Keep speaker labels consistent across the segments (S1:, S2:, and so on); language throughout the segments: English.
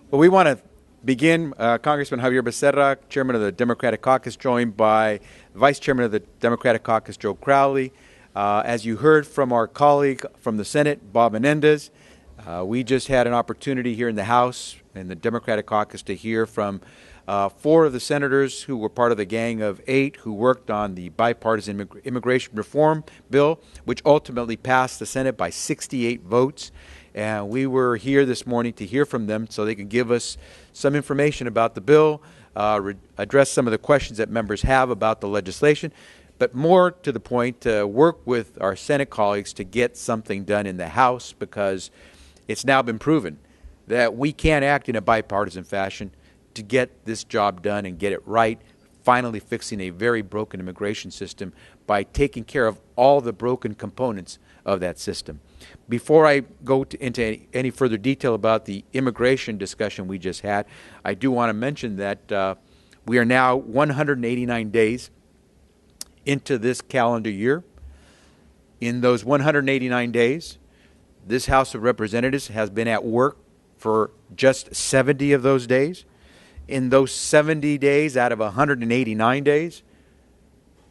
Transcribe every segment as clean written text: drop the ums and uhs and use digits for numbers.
S1: Well, we want to begin, Congressman Javier Becerra, Chairman of the Democratic Caucus, joined by Vice Chairman of the Democratic Caucus, Joe Crowley. As you heard from our colleague from the Senate, Bob Menendez, we just had an opportunity here in the House and the Democratic Caucus to hear from four of the senators who were part of the Gang of Eight who worked on the bipartisan immigration reform bill, which ultimately passed the Senate by 68 votes. And we were here this morning to hear from them so they could give us some information about the bill, address some of the questions that members have about the legislation, but more to the point, work with our Senate colleagues to get something done in the House, because it's now been proven that we can't act in a bipartisan fashion to get this job done and get it right, finally fixing a very broken immigration system by taking care of all the broken components of that system. Before I go into any further detail about the immigration discussion we just had, I do want to mention that we are now 189 days into this calendar year. In those 189 days, this House of Representatives has been at work for just 70 of those days. In those 70 days out of 189 days,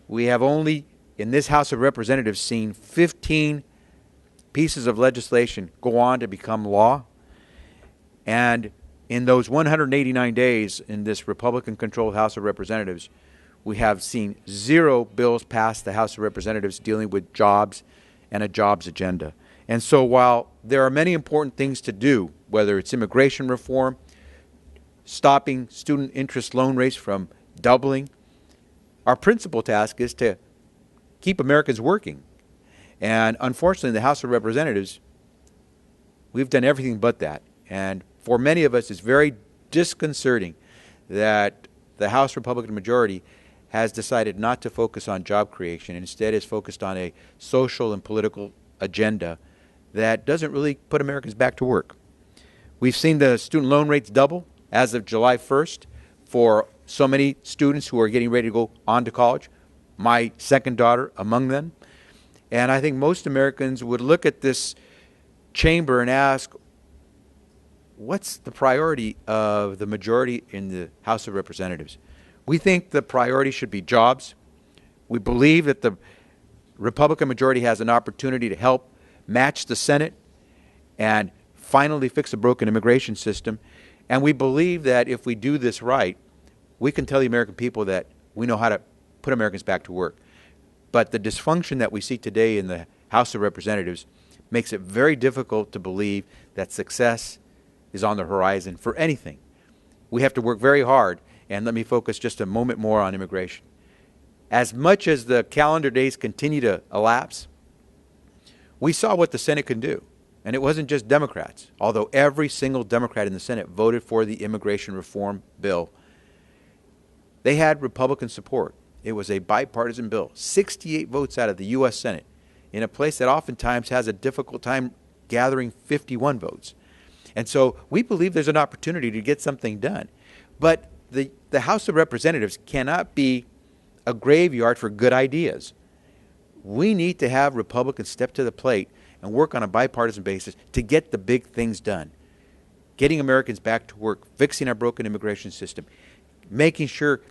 S1: we have only, in this House of Representatives, seen 15 pieces of legislation go on to become law. And in those 189 days in this Republican-controlled House of Representatives, we have seen 0 bills pass the House of Representatives dealing with jobs and a jobs agenda. And so while there are many important things to do, whether it's immigration reform, stopping student interest loan rates from doubling, our principal task is to keep Americans working. And unfortunately, in the House of Representatives, we've done everything but that. And for many of us, it's very disconcerting that the House Republican majority has decided not to focus on job creation and instead is focused on a social and political agenda that doesn't really put Americans back to work. We've seen the student loan rates double as of July 1st for so many students who are getting ready to go on to college, my second daughter among them. And I think most Americans would look at this chamber and ask, what's the priority of the majority in the House of Representatives? We think the priority should be jobs. We believe that the Republican majority has an opportunity to help match the Senate and finally fix a broken immigration system. And we believe that if we do this right, we can tell the American people that we know how to put Americans back to work. But the dysfunction that we see today in the House of Representatives makes it very difficult to believe that success is on the horizon for anything. We have to work very hard, and let me focus just a moment more on immigration. As much as the calendar days continue to elapse, we saw what the Senate can do. And it wasn't just Democrats, although every single Democrat in the Senate voted for the immigration reform bill. They had Republican support. It was a bipartisan bill, 68 votes out of the U.S. Senate, in a place that oftentimes has a difficult time gathering 51 votes. And so we believe there's an opportunity to get something done. But the House of Representatives cannot be a graveyard for good ideas. We need to have Republicans step to the plate and work on a bipartisan basis to get the big things done. Getting Americans back to work, fixing our broken immigration system, making sure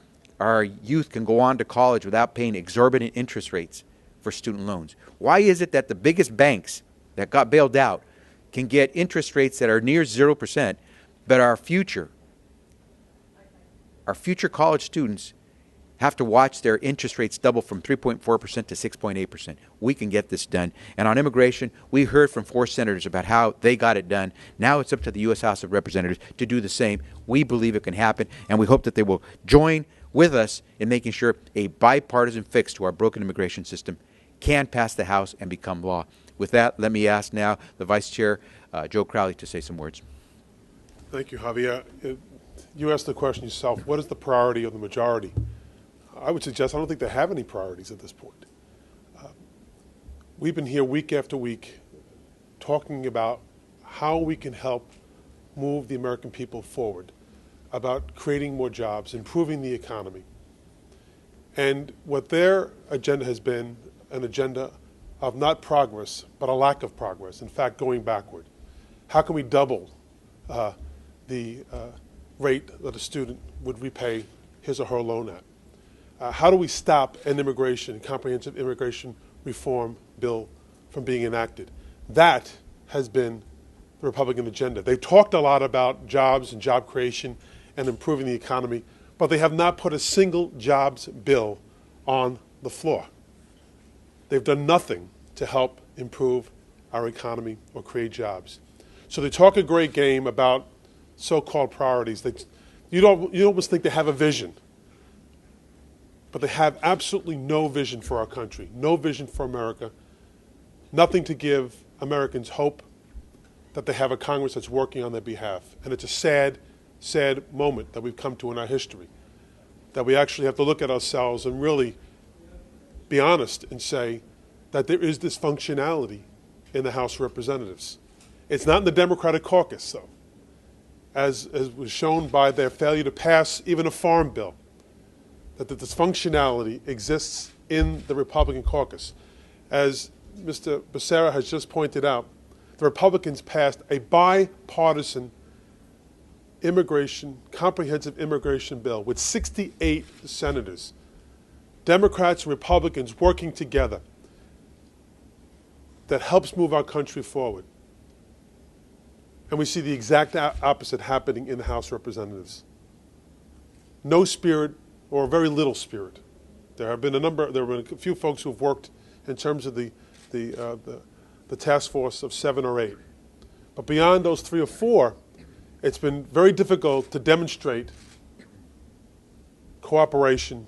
S1: our youth can go on to college without paying exorbitant interest rates for student loans. Why is it that the biggest banks that got bailed out can get interest rates that are near 0%, but our future college students have to watch their interest rates double from 3.4% to 6.8%. We can get this done. And on immigration, we heard from 4 senators about how they got it done. Now it's up to the U.S. House of Representatives to do the same. We believe it can happen, and we hope that they will join with us in making sure a bipartisan fix to our broken immigration system can pass the House and become law. With that, let me ask now the Vice Chair, Joe Crowley, to say some words.
S2: Thank you, Javier. You asked the question yourself, what is the priority of the majority? I would suggest I don't think they have any priorities at this point. We've been here week after week talking about how we can help move the American people forward, about creating more jobs, improving the economy. And what their agenda has been, an agenda of not progress, but a lack of progress, in fact, going backward. How can we double the rate that a student would repay his or her loan at. How do we stop an comprehensive immigration reform bill from being enacted? That has been the Republican agenda. They've talked a lot about jobs and job creation and improving the economy, but they have not put a single jobs bill on the floor. They've done nothing to help improve our economy or create jobs. So they talk a great game about so-called priorities. You almost think they have a vision, but they have absolutely no vision for our country, no vision for America, nothing to give Americans hope that they have a Congress that's working on their behalf. And it's a sad, sad moment that we've come to in our history, that we actually have to look at ourselves and really be honest and say that there is dysfunctionality in the House of Representatives. It's not in the Democratic caucus, though, as was shown by their failure to pass even a farm bill, that the dysfunctionality exists in the Republican caucus. As Mr. Becerra has just pointed out, the Republicans passed a bipartisan comprehensive immigration bill with 68 senators, Democrats and Republicans working together, that helps move our country forward. And we see the exact opposite happening in the House of Representatives. No spirit, or very little spirit. There have been a few folks who have worked in terms of the task force of 7 or 8. But beyond those 3 or 4, it's been very difficult to demonstrate cooperation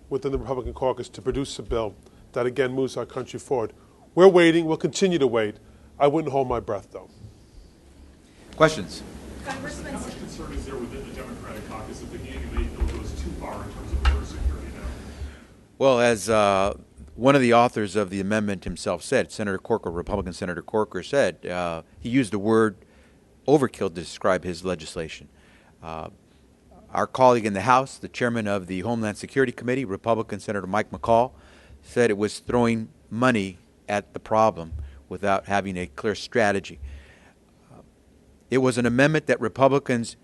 S2: within the Republican caucus to produce a bill that again moves our country forward. We're waiting. We'll continue to wait. I wouldn't hold my breath, though.
S1: Questions?
S3: Congressman, how much concern is there within the Democratic caucus if the gang of 8 bill goes too far in terms of border security now?
S1: Well, as one of the authors of the amendment himself said, Senator Corker, Republican Senator Corker said, he used the word overkill to describe his legislation. Our colleague in the House, the chairman of the Homeland Security Committee, Republican Senator Mike McCall, said it was throwing money at the problem without having a clear strategy. It was an amendment that Republicans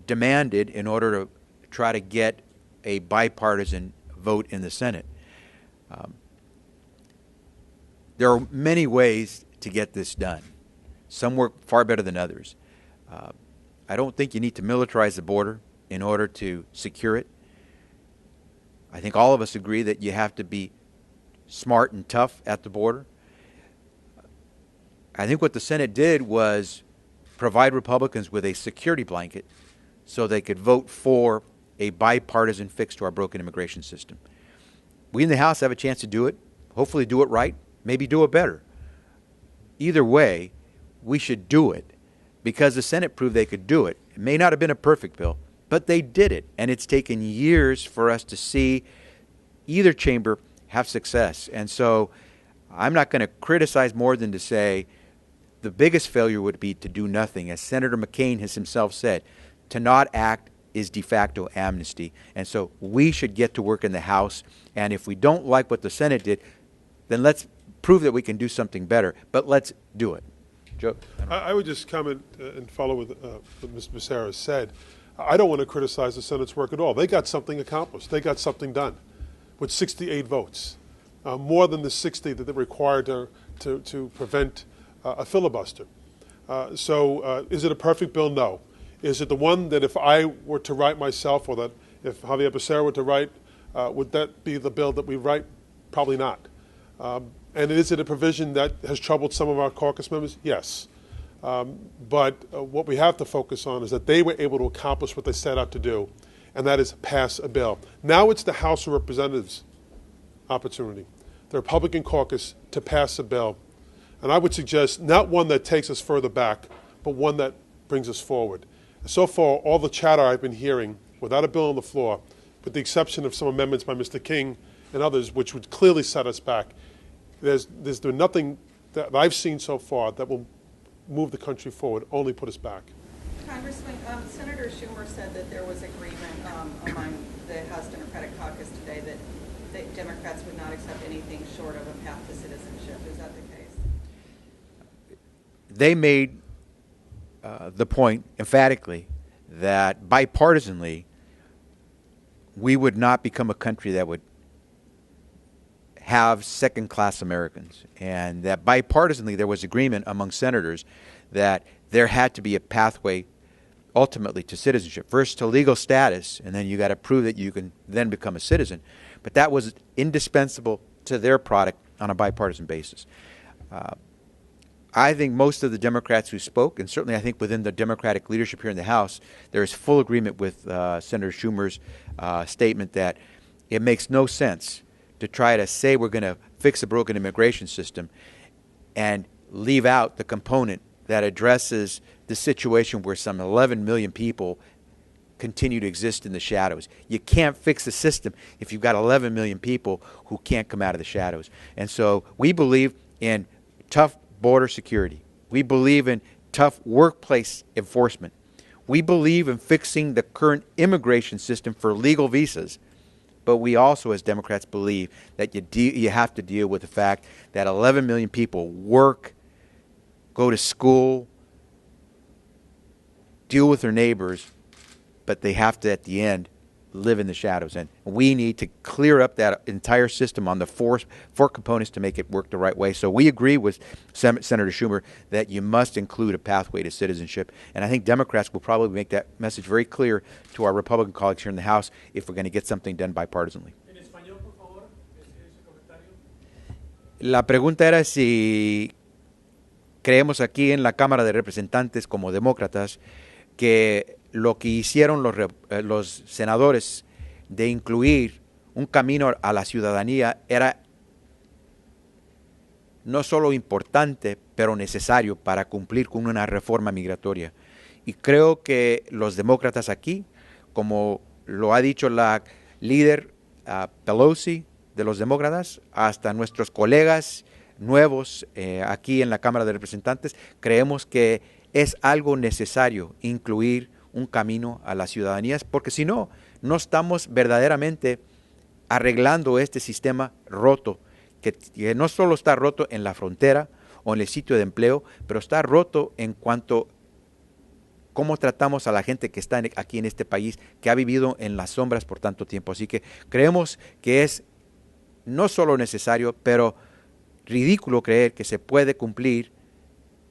S1: demanded in order to try to get a bipartisan vote in the Senate. There are many ways to get this done. Some work far better than others. I don't think you need to militarize the border in order to secure it. I think all of us agree that you have to be smart and tough at the border. I think what the Senate did was provide Republicans with a security blanket so they could vote for a bipartisan fix to our broken immigration system. We in the House have a chance to do it, hopefully do it right, maybe do it better. Either way, we should do it because the Senate proved they could do it. It may not have been a perfect bill, but they did it, and it's taken years for us to see either chamber have success. And so I'm not going to criticize more than to say the biggest failure would be to do nothing. As Senator McCain has himself said, to not act is de facto amnesty. And so we should get to work in the House, and if we don't like what the Senate did, then let's prove that we can do something better, but let's do it. Joe?
S2: I would just comment and follow with what Ms. Becerra said. I don't want to criticize the Senate's work at all. They got something accomplished. They got something done with 68 votes, more than the 60 that they're required to prevent a filibuster. So is it a perfect bill? No. Is it the one that if I were to write myself, or that if Javier Becerra were to write, would that be the bill that we write? Probably not. And is it a provision that has troubled some of our caucus members? Yes. But what we have to focus on is that they were able to accomplish what they set out to do, and that is pass a bill. Now it's the House of Representatives' opportunity, the Republican caucus, to pass a bill. And I would suggest not one that takes us further back, but one that brings us forward. So far, all the chatter I've been hearing, without a bill on the floor, with the exception of some amendments by Mr. King and others, which would clearly set us back, there's been nothing that I've seen so far that will move the country forward, only put us back.
S3: Congressman, Senator Schumer said that there was agreement among the House Democratic caucus today that Democrats would not accept anything short of a path to citizenship. Is that the case?
S1: They made the point emphatically that bipartisanly we would not become a country that would have second-class Americans, and that bipartisanly there was agreement among senators that there had to be a pathway ultimately to citizenship. First to legal status, and then you got to prove that you can then become a citizen. But that was indispensable to their product on a bipartisan basis. I think most of the Democrats who spoke, and certainly I think within the Democratic leadership here in the House, there is full agreement with Senator Schumer's statement that it makes no sense to try to say we're going to fix a broken immigration system and leave out the component that addresses the situation where some 11 million people continue to exist in the shadows. You can't fix the system if you've got 11 million people who can't come out of the shadows. And so we believe in tough border security. We believe in tough workplace enforcement. We believe in fixing the current immigration system for legal visas. But we also, as Democrats, believe that you have to deal with the fact that 11 million people work, go to school, deal with their neighbors, but they have to, at the end, live in the shadows. And we need to clear up that entire system on the four components to make it work the right way. So we agree with Senator Schumer that you must include a pathway to citizenship. And I think Democrats will probably make that message very clear to our Republican colleagues here in the House if we're going to get something done bipartisanly. La pregunta era si creemos aquí en la Cámara de Representantes como demócratas que lo que hicieron los senadores de incluir un camino a la ciudadanía era no solo importante, pero necesario para cumplir con una reforma migratoria. Y creo que los demócratas aquí, como lo ha dicho la líder Pelosi de los demócratas, hasta nuestros colegas nuevos aquí en la Cámara de Representantes, creemos que es algo necesario incluir un camino a las ciudadanías, porque si no, no estamos verdaderamente arreglando este sistema roto, que no solo está roto en la frontera o en el sitio de empleo, pero está roto en cuanto a cómo tratamos a la gente que está aquí en este país, que ha vivido en las sombras por tanto tiempo. Así que creemos que es no solo necesario, pero ridículo creer que se puede cumplir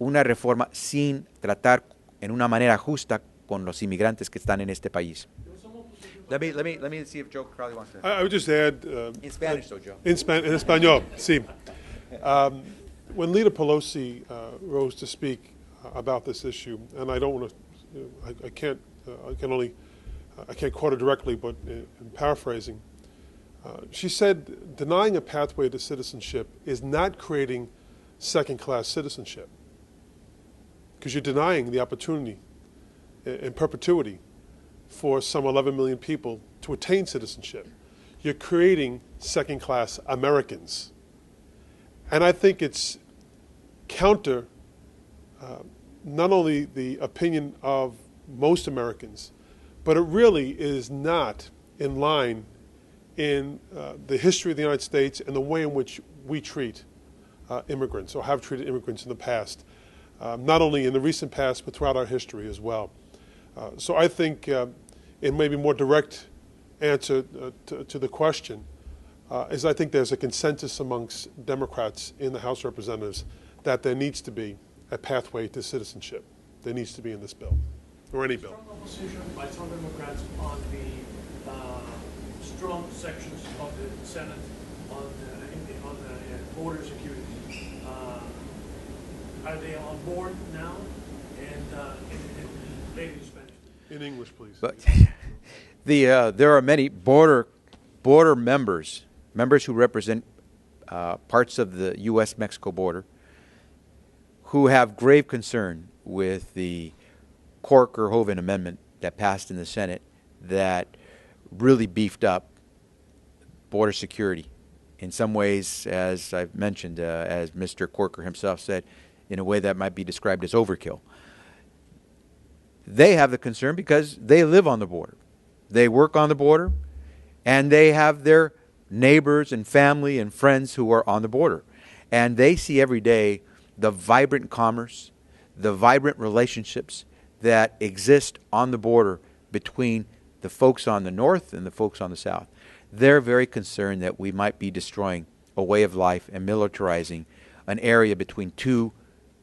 S1: una reforma sin tratar en una manera justa con los inmigrantes que están en este país. Let me see if Joe Crowley wants to.
S2: I would just add...
S1: in Spanish, though, Joe.
S2: En español, sí. When Leader Pelosi rose to speak about this issue, and I don't want to, I can't quote her directly, but in paraphrasing, she said, denying a pathway to citizenship is not creating second-class citizenship, because you're denying the opportunity in perpetuity for some 11 million people to attain citizenship. You're creating second-class Americans. And I think it's counter not only the opinion of most Americans, but it really is not in line in the history of the United States and the way in which we treat immigrants, or have treated immigrants in the past, not only in the recent past, but throughout our history as well. So I think it may be more direct answer to the question is I think there's a consensus amongst Democrats in the House of Representatives that there needs to be a pathway to citizenship. There needs to be in this bill, or any bill.
S4: Strong opposition by some Democrats on the strong sections of the Senate on border security. Are they on board now? And maybe Spanish.
S2: In English, please.
S1: But there are many border members who represent parts of the U.S.-Mexico border who have grave concern with the Corker-Hoven amendment that passed in the Senate that really beefed up border security. In some ways, as I've mentioned, as Mr. Corker himself said, in a way that might be described as overkill. They have the concern because they live on the border. They work on the border, and they have their neighbors and family and friends who are on the border. And they see every day the vibrant commerce, the vibrant relationships, that exist on the border between the folks on the north and the folks on the south. They're very concerned that we might be destroying a way of life and militarizing an area between two,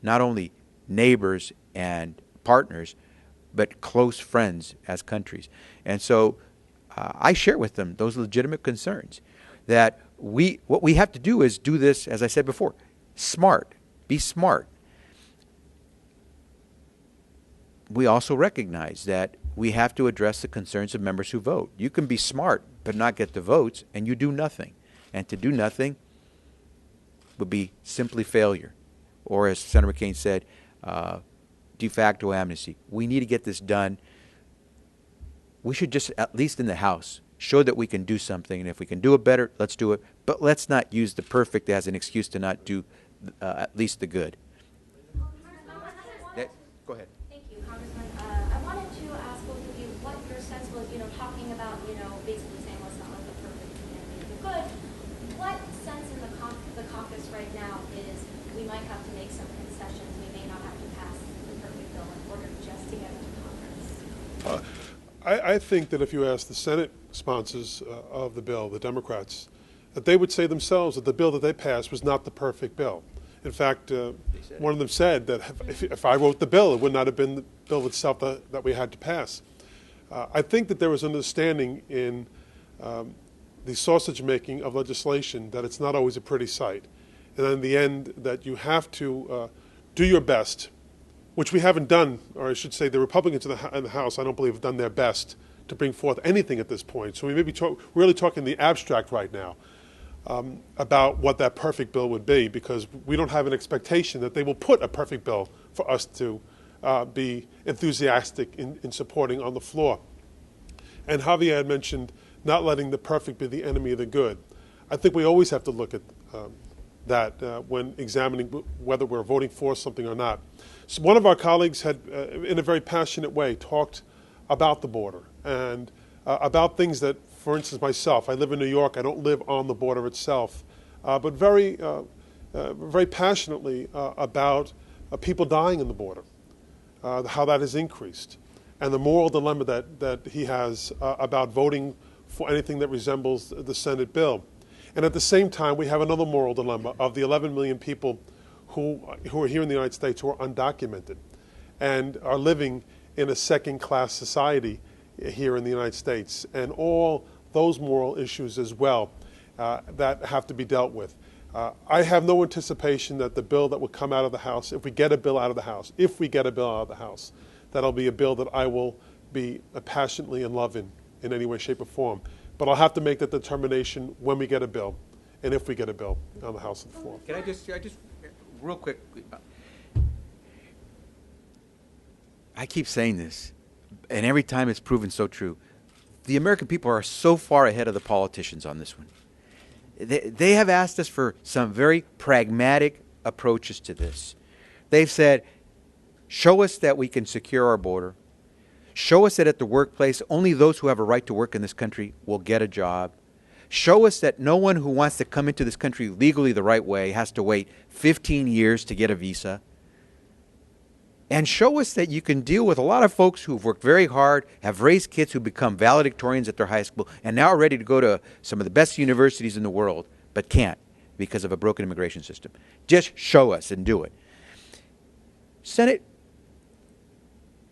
S1: not only neighbors and partners, but close friends as countries. And so I share with them those legitimate concerns that what we have to do is do this, as I said before, smart, be smart. We also recognize that we have to address the concerns of members who vote. You can be smart but not get the votes, and you do nothing. And to do nothing would be simply failure. Or as Senator McCain said, de facto amnesty. We need to get this done. We should just, at least in the House, show that we can do something. And if we can do it better, let's do it. But let's not use the perfect as an excuse to not do at least the good. Go ahead.
S5: Thank you, Congressman. I wanted to ask both of you what your sense was, talking about, basically saying let's not let the perfect be the good. What sense in the caucus right now is we might have to make some concessions, we may not have to pass the perfect bill in order just to get it to Congress?
S2: I think that if you ask the Senate sponsors of the bill, the Democrats, that they would say themselves that the bill that they passed was not the perfect bill. In fact, one of them said that if I wrote the bill, it would not have been the bill itself that we had to pass. I think that there was understanding in the sausage making of legislation that it's not always a pretty sight. And in the end, that you have to do your best, which we haven't done, or I should say the Republicans in the House, I don't believe, have done their best to bring forth anything at this point. So we may be really talking the abstract right now. About what that perfect bill would be, because we don't have an expectation that they will put a perfect bill for us to be enthusiastic in supporting on the floor. And Javier had mentioned not letting the perfect be the enemy of the good. I think we always have to look at that when examining whether we're voting for something or not. So one of our colleagues had, in a very passionate way, talked about the border and about things that, for instance, myself, I live in New York. I don't live on the border itself, but very passionately about people dying in the border, how that has increased, and the moral dilemma that he has about voting for anything that resembles the Senate bill. And at the same time, we have another moral dilemma of the 11 million people who are here in the United States who are undocumented and are living in a second-class society here in the United States, and all those moral issues as well that have to be dealt with. I have no anticipation that the bill that will come out of the House, if we get a bill out of the House, that'll be a bill that I will be passionately in love in any way, shape, or form. But I'll have to make that determination when we get a bill, and if we get a bill on the House floor.
S1: Can I just real quick, I keep saying this, and every time it's proven so true. The American people are so far ahead of the politicians on this one. They have asked us for some very pragmatic approaches to this. They've said, show us that we can secure our border. Show us that at the workplace, only those who have a right to work in this country will get a job. Show us that no one who wants to come into this country legally the right way has to wait 15 years to get a visa. And show us that you can deal with a lot of folks who've worked very hard, have raised kids who become valedictorians at their high school, and now are ready to go to some of the best universities in the world, but can't because of a broken immigration system. Just show us and do it. Senate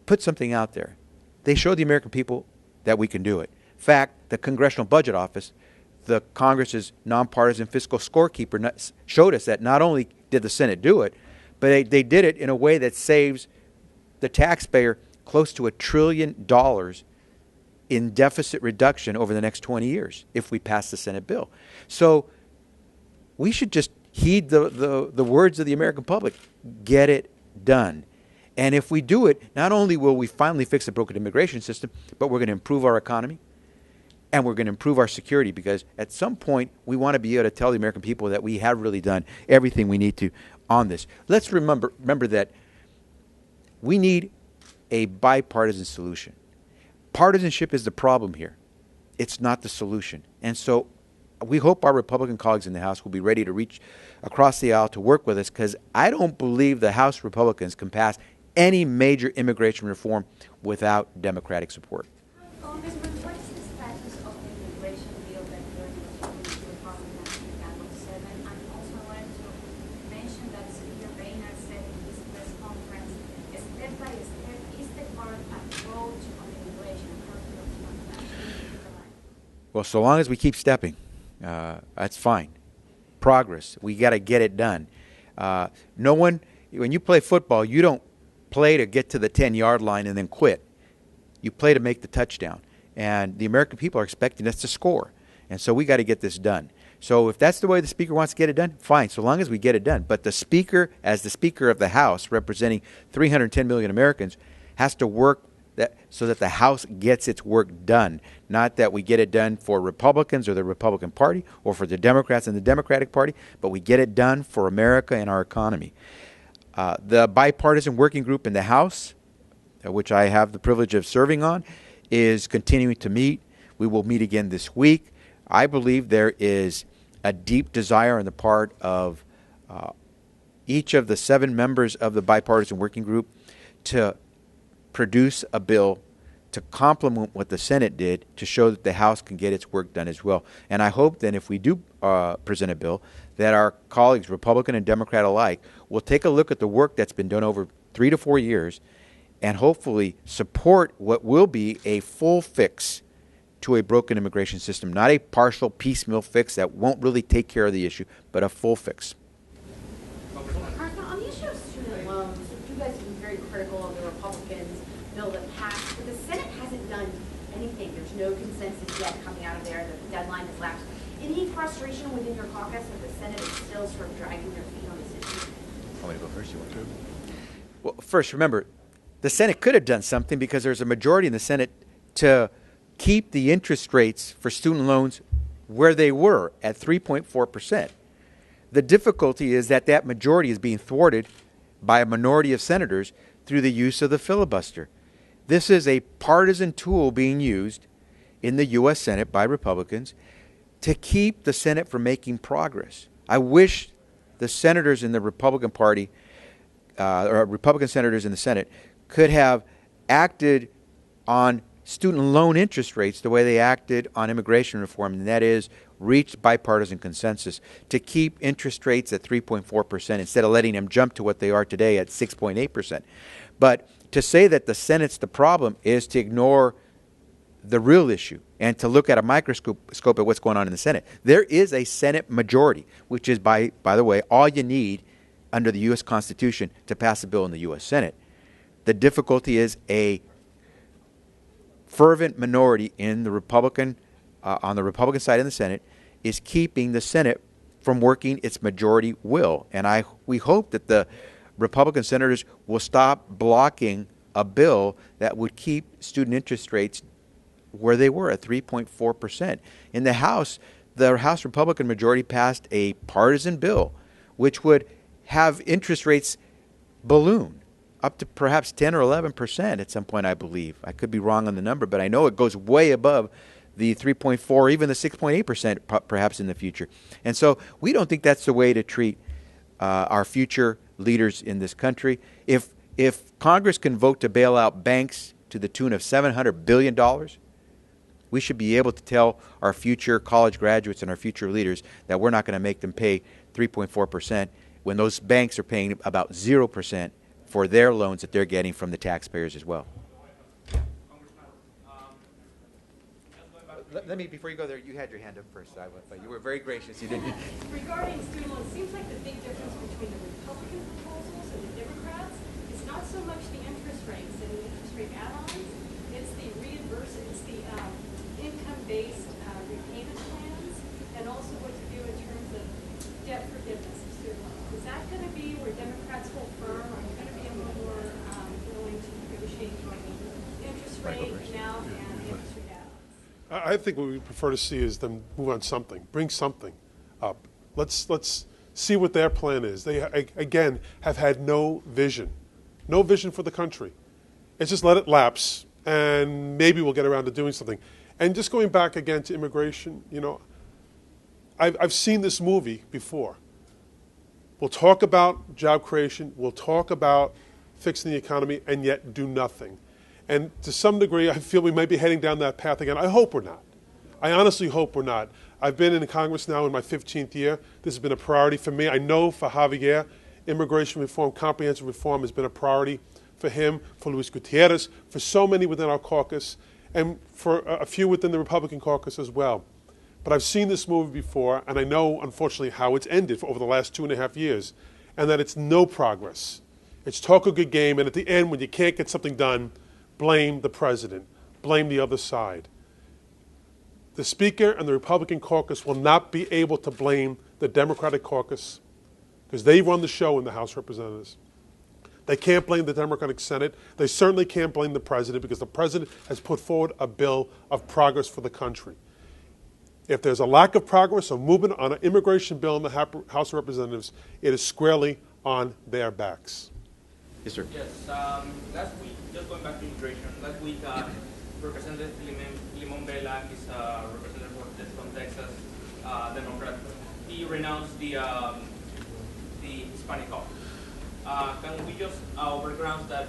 S1: put something out there. They showed the American people that we can do it. In fact, the Congressional Budget Office, the Congress's nonpartisan fiscal scorekeeper, showed us that not only did the Senate do it, but they did it in a way that saves the taxpayer close to $1 trillion in deficit reduction over the next 20 years if we pass the Senate bill. So we should just heed the words of the American public. Get it done. And if we do it, not only will we finally fix the broken immigration system, but we're going to improve our economy and we're going to improve our security, because at some point we want to be able to tell the American people that we have really done everything we need to on this. Let's remember that we need a bipartisan solution. Partisanship is the problem here. It's not the solution. And so we hope our Republican colleagues in the House will be ready to reach across the aisle to work with us, because I don't believe the House Republicans can pass any major immigration reform without Democratic support.
S5: Congressman, what is the status of the immigration bill that you're introducing to Parliament Title VII? And also I wanted to mention that Speaker Boehner said in his press conference, step by step is the correct approach on immigration. How do you respond to that?
S1: Well, so long as we keep stepping, that's fine. Progress. We got to get it done. No one, when you play football, you don't play to get to the 10-yard line and then quit. You play to make the touchdown. And the American people are expecting us to score. And so we got to get this done. So if that's the way the Speaker wants to get it done, fine, so long as we get it done. But the Speaker, as the Speaker of the House, representing 310 million Americans, has to work so that the House gets its work done. Not that we get it done for Republicans or the Republican Party or for the Democrats and the Democratic Party, but we get it done for America and our economy. The bipartisan working group in the House, which I have the privilege of serving on, is continuing to meet. We will meet again this week. I believe there is a deep desire on the part of each of the 7 members of the bipartisan working group to produce a bill to complement what the Senate did to show that the House can get its work done as well. And I hope then if we do present a bill, that our colleagues, Republican and Democrat alike, will take a look at the work that's been done over 3 to 4 years and hopefully support what will be a full fix to a broken immigration system, not a partial piecemeal fix that won't really take care of the issue, but a full fix.
S6: Congressman, on the issue of student loans, you guys have been very critical of the Republicans' bill that passed, but the Senate hasn't done anything. There's no consensus yet coming out of there. The deadline has lapsed. Any frustration within your caucus that the Senate is still sort of dragging their feet on this issue?
S1: Want me to go first? You want to? Well, first, remember, the Senate could have done something because there's a majority in the Senate to keep the interest rates for student loans where they were at 3.4%. The difficulty is that that majority is being thwarted by a minority of senators through the use of the filibuster. This is a partisan tool being used in the U.S. Senate by Republicans to keep the Senate from making progress. I wish the senators in the Republican Party, or Republican senators in the Senate, could have acted on student loan interest rates the way they acted on immigration reform, and that is reached bipartisan consensus to keep interest rates at 3.4% instead of letting them jump to what they are today at 6.8%. But to say that the Senate's the problem is to ignore the real issue and to look at a microscope at what's going on in the Senate. There is a Senate majority, which is, by the way, all you need under the U.S. Constitution to pass a bill in the U.S. Senate. The difficulty is a fervent minority in the Republican, on the Republican side in the Senate, is keeping the Senate from working its majority will. And we hope that the Republican senators will stop blocking a bill that would keep student interest rates where they were at 3.4%. In the House Republican majority passed a partisan bill which would have interest rates balloon up to perhaps 10 or 11% at some point, I believe. I could be wrong on the number, but I know it goes way above the 3.4 or even the 6.8% perhaps in the future. And so we don't think that's the way to treat our future leaders in this country. If Congress can vote to bail out banks to the tune of $700 billion, we should be able to tell our future college graduates and our future leaders that we're not going to make them pay 3.4% when those banks are paying about 0% for their loans that they're getting from the taxpayers as well. Let me, before you go there, you had your hand up first. You were very gracious. You didn't.
S7: Regarding student loans, it seems like the big difference between the Republican proposals and the Democrats is not so much the interest rates and the interest rate add-ons, it's the income-based repayment plans, and also what to do in terms of debt forgiveness of student loans. Is that going to be where Democrats hold firm, or are you going to be a little more willing to negotiate on the interest rate now and the interest rate add-ons?
S2: I think what we prefer to see is them move on something, bring something up. Let's see what their plan is. They, again, have had no vision for the country. It's just let it lapse, and maybe we'll get around to doing something. And just going back again to immigration, you know, I've seen this movie before. We'll talk about job creation. We'll talk about fixing the economy, and yet do nothing. And to some degree, I feel we might be heading down that path again. I hope we're not. I honestly hope we're not. I've been in Congress now in my 15th year. This has been a priority for me. I know for Javier, immigration reform, comprehensive reform has been a priority for him, for Luis Gutierrez, for so many within our caucus, and for a few within the Republican caucus as well. But I've seen this movie before, and I know, unfortunately, how it's ended for over the last 2.5 years, and that it's no progress. It's talk a good game, and at the end, when you can't get something done, blame the president, blame the other side. The Speaker and the Republican caucus will not be able to blame the Democratic caucus because they run the show in the House of Representatives. They can't blame the Democratic Senate. They certainly can't blame the president because the president has put forward a bill of progress for the country. If there's a lack of progress or movement on an immigration bill in the House of Representatives, it is squarely on their backs.
S1: Yes, sir.
S8: Yes, last week, just going back to immigration, last week Representative Limon Vela, is a representative from Texas, Democrat. He renounced the Hispanic caucus. Can we just overground that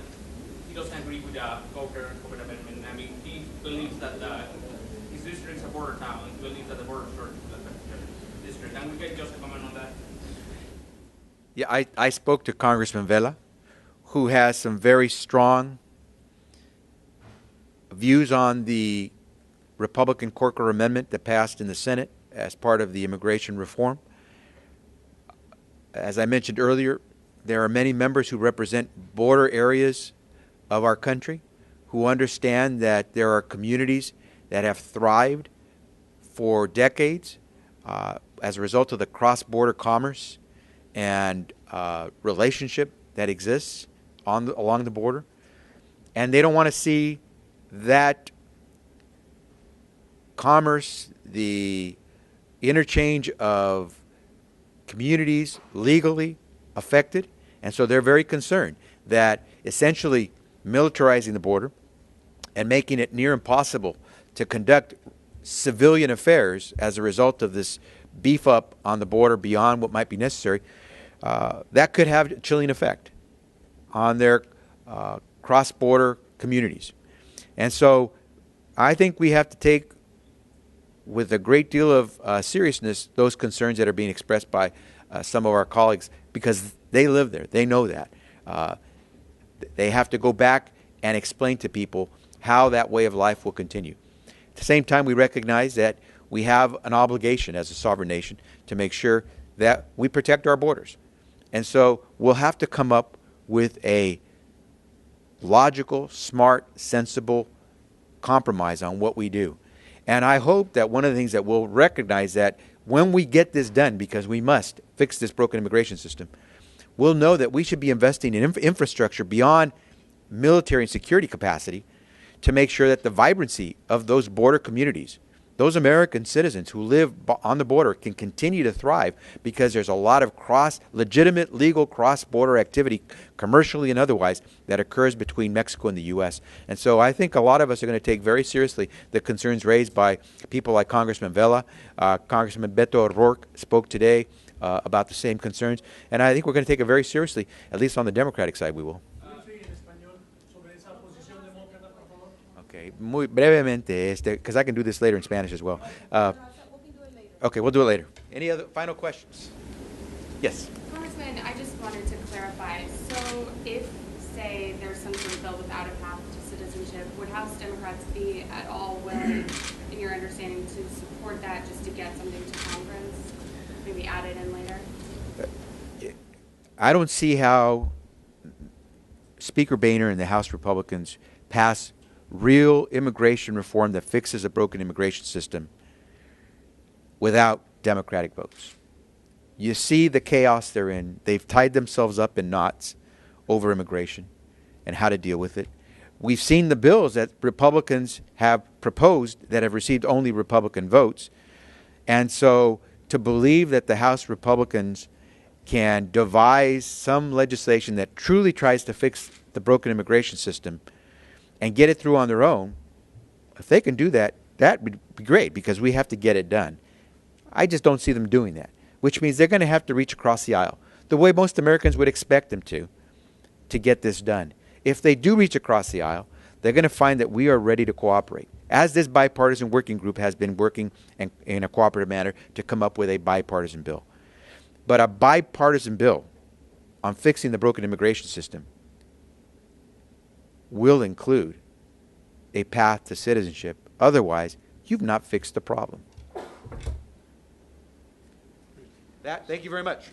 S8: he doesn't agree with the Coker amendment? I mean, he believes that his district is a border town. He believes that the border is district. And we can just comment on that.
S1: Yeah, I spoke to Congressman Vela, who has some very strong views on the Republican Corker amendment that passed in the Senate as part of the immigration reform. As I mentioned earlier, there are many members who represent border areas of our country who understand that there are communities that have thrived for decades as a result of the cross-border commerce and relationship that exists along the border. And they don't want to see that commerce, the interchange of communities legally affected. And so they're very concerned that essentially militarizing the border and making it near impossible to conduct civilian affairs as a result of this beef up on the border beyond what might be necessary, that could have a chilling effect on their cross-border communities. And so I think we have to take with a great deal of seriousness those concerns that are being expressed by some of our colleagues, because they live there. They know that. They have to go back and explain to people how that way of life will continue. At the same time, we recognize that we have an obligation as a sovereign nation to make sure that we protect our borders. And so we'll have to come up with a logical, smart, sensible compromise on what we do. And I hope that one of the things that we'll recognize that when we get this done, because we must fix this broken immigration system, we'll know that we should be investing in infrastructure beyond military and security capacity to make sure that the vibrancy of those border communities, those American citizens who live on the border, can continue to thrive, because there's a lot of legitimate, legal cross-border activity, commercially and otherwise, that occurs between Mexico and the U.S. And so I think a lot of us are going to take very seriously the concerns raised by people like Congressman Vela. Congressman Beto O'Rourke spoke today about the same concerns. And I think we're going to take it very seriously, at least on the Democratic side we will. Okay, muy brevemente, because I can do this later in Spanish as well. Okay, we'll do it later. Any other final questions? Yes.
S9: Congressman, I just wanted to clarify. So if, say, there's some sort of bill without a path to citizenship, would House Democrats be at all willing, in your understanding, to support that just to get something to Congress, maybe add it in later?
S1: I don't see how Speaker Boehner and the House Republicans pass real immigration reform that fixes a broken immigration system without Democratic votes. You see the chaos they're in. They've tied themselves up in knots over immigration and how to deal with it. We've seen the bills that Republicans have proposed that have received only Republican votes. And so to believe that the House Republicans can devise some legislation that truly tries to fix the broken immigration system and get it through on their own, if they can do that, that would be great, because we have to get it done. I just don't see them doing that, which means they're going to have to reach across the aisle, the way most Americans would expect them to to get this done. If they do reach across the aisle, they're going to find that we are ready to cooperate, as this bipartisan working group has been working in a cooperative manner to come up with a bipartisan bill. But a bipartisan bill on fixing the broken immigration system will include a path to citizenship. Otherwise, you've not fixed the problem. Thank you very much.